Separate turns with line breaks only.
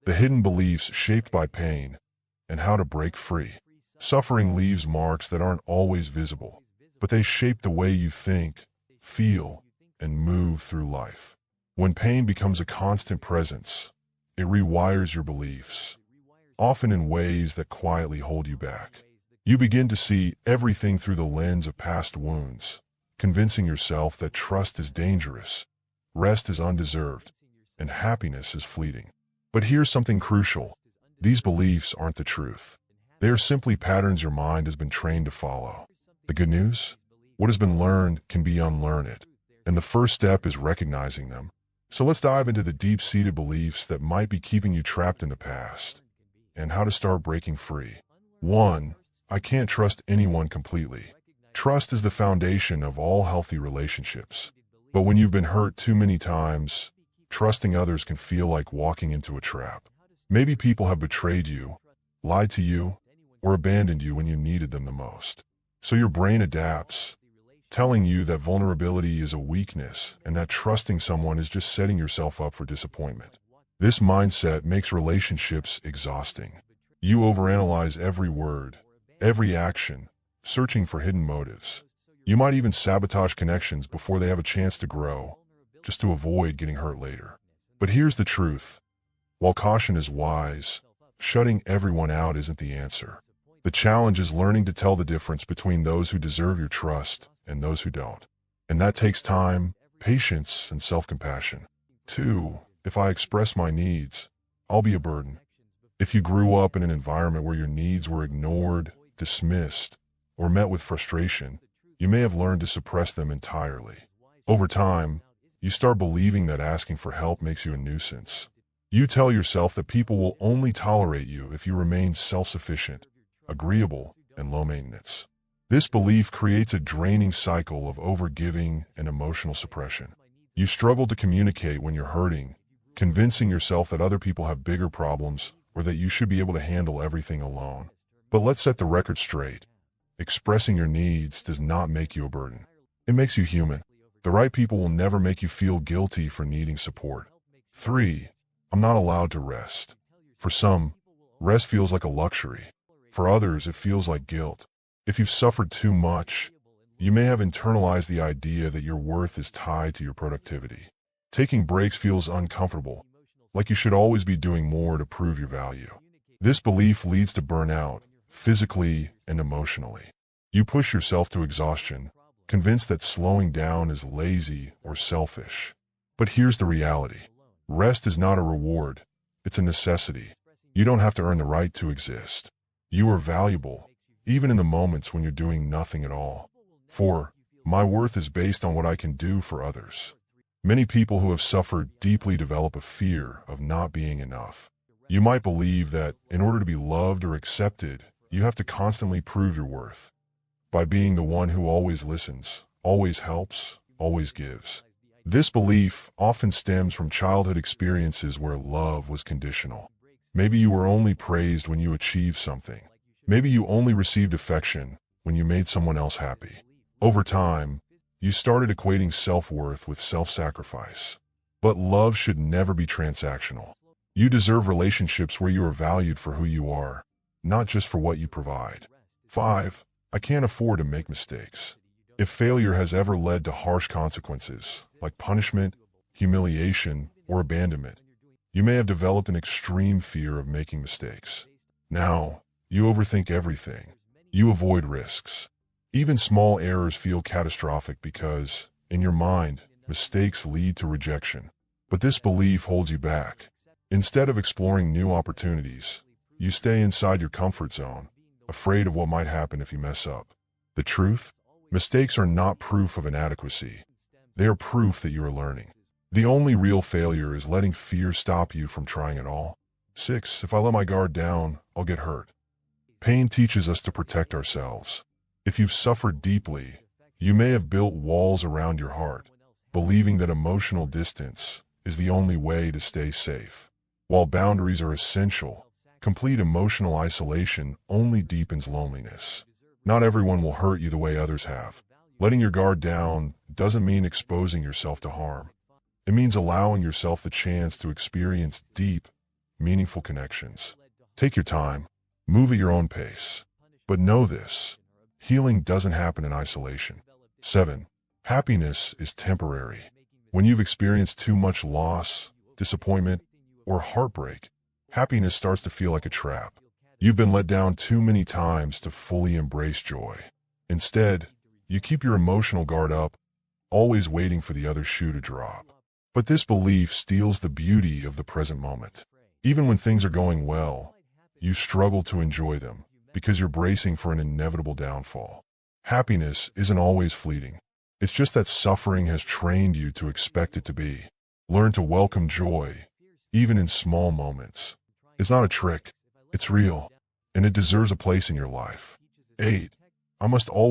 the hidden beliefs shaped by pain, and how to break free. Suffering leaves marks that aren't always visible, but they shape the way you think, feel, and move through life. When pain becomes a constant presence, it rewires your beliefs, often in ways that quietly hold you back. You begin to see everything through the lens of past wounds, convincing yourself that trust is dangerous, rest is undeserved, and happiness is fleeting. But here's something crucial. These beliefs aren't the truth. They are simply patterns your mind has been trained to follow. The good news? What has been learned can be unlearned, and the first step is recognizing them. So let's dive into the deep-seated beliefs that might be keeping you trapped in the past, and how to start breaking free. 1. I can't trust anyone completely. Trust is the foundation of all healthy relationships. But when you've been hurt too many times, trusting others can feel like walking into a trap. Maybe people have betrayed you, lied to you, or abandoned you when you needed them the most. So your brain adapts, telling you that vulnerability is a weakness and that trusting someone is just setting yourself up for disappointment. This mindset makes relationships exhausting. You overanalyze every word, every action, searching for hidden motives. You might even sabotage connections before they have a chance to grow, just to avoid getting hurt later. But here's the truth. While caution is wise, shutting everyone out isn't the answer. The challenge is learning to tell the difference between those who deserve your trust and those who don't. And that takes time, patience, and self-compassion. 2. If I express my needs, I'll be a burden. If you grew up in an environment where your needs were ignored, dismissed, or met with frustration, you may have learned to suppress them entirely. Over time, you start believing that asking for help makes you a nuisance. You tell yourself that people will only tolerate you if you remain self-sufficient, agreeable, and low maintenance. This belief creates a draining cycle of overgiving and emotional suppression. You struggle to communicate when you're hurting, convincing yourself that other people have bigger problems or that you should be able to handle everything alone. But let's set the record straight. Expressing your needs does not make you a burden. It makes you human. The right people will never make you feel guilty for needing support. 3. I'm not allowed to rest. For some, rest feels like a luxury. For others, it feels like guilt. If you've suffered too much, you may have internalized the idea that your worth is tied to your productivity. Taking breaks feels uncomfortable, like you should always be doing more to prove your value. This belief leads to burnout, physically and emotionally. You push yourself to exhaustion, convinced that slowing down is lazy or selfish. But here's the reality. Rest is not a reward, it's a necessity. You don't have to earn the right to exist. You are valuable, even in the moments when you're doing nothing at all. 4. My worth is based on what I can do for others. Many people who have suffered deeply develop a fear of not being enough. You might believe that in order to be loved or accepted, you have to constantly prove your worth by being the one who always listens, always helps, always gives. This belief often stems from childhood experiences where love was conditional. Maybe you were only praised when you achieved something. Maybe you only received affection when you made someone else happy. Over time, you started equating self-worth with self-sacrifice. But love should never be transactional. You deserve relationships where you are valued for who you are, not just for what you provide. 5. I can't afford to make mistakes. If failure has ever led to harsh consequences, like punishment, humiliation, or abandonment, you may have developed an extreme fear of making mistakes. Now, you overthink everything. You avoid risks. Even small errors feel catastrophic because, in your mind, mistakes lead to rejection. But this belief holds you back. Instead of exploring new opportunities, you stay inside your comfort zone, afraid of what might happen if you mess up. The truth? Mistakes are not proof of inadequacy. They are proof that you are learning. The only real failure is letting fear stop you from trying at all. 6. If I let my guard down, I'll get hurt. Pain teaches us to protect ourselves. If you've suffered deeply, you may have built walls around your heart, believing that emotional distance is the only way to stay safe. While boundaries are essential, complete emotional isolation only deepens loneliness. Not everyone will hurt you the way others have. Letting your guard down doesn't mean exposing yourself to harm. It means allowing yourself the chance to experience deep, meaningful connections. Take your time, move at your own pace. But know this, healing doesn't happen in isolation. 7. Happiness is temporary. When you've experienced too much loss, disappointment, or heartbreak, happiness starts to feel like a trap. You've been let down too many times to fully embrace joy. Instead, you keep your emotional guard up, always waiting for the other shoe to drop. But this belief steals the beauty of the present moment. Even when things are going well, you struggle to enjoy them because you're bracing for an inevitable downfall. Happiness isn't always fleeting. It's just that suffering has trained you to expect it to be. Learn to welcome joy, even in small moments. It's not a trick, it's real, and it deserves a place in your life. 8. I must always